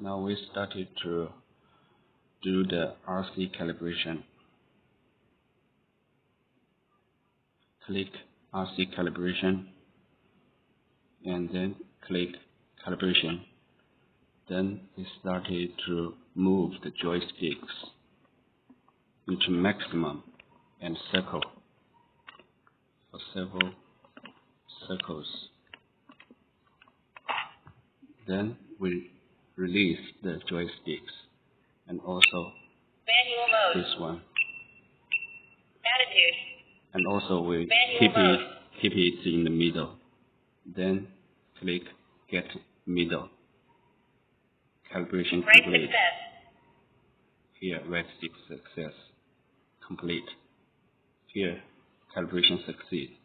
Now we started to do the RC calibration. Click RC calibration and then click calibration. Then we started to move the joysticks into maximum and circle for several circles. Then we release the joysticks and also manual mode. this one. Attitude. And also we Manual keep it in the middle. Then click Get Middle. Calibration Right complete. success. Here red stick success. Complete. Here calibration succeed.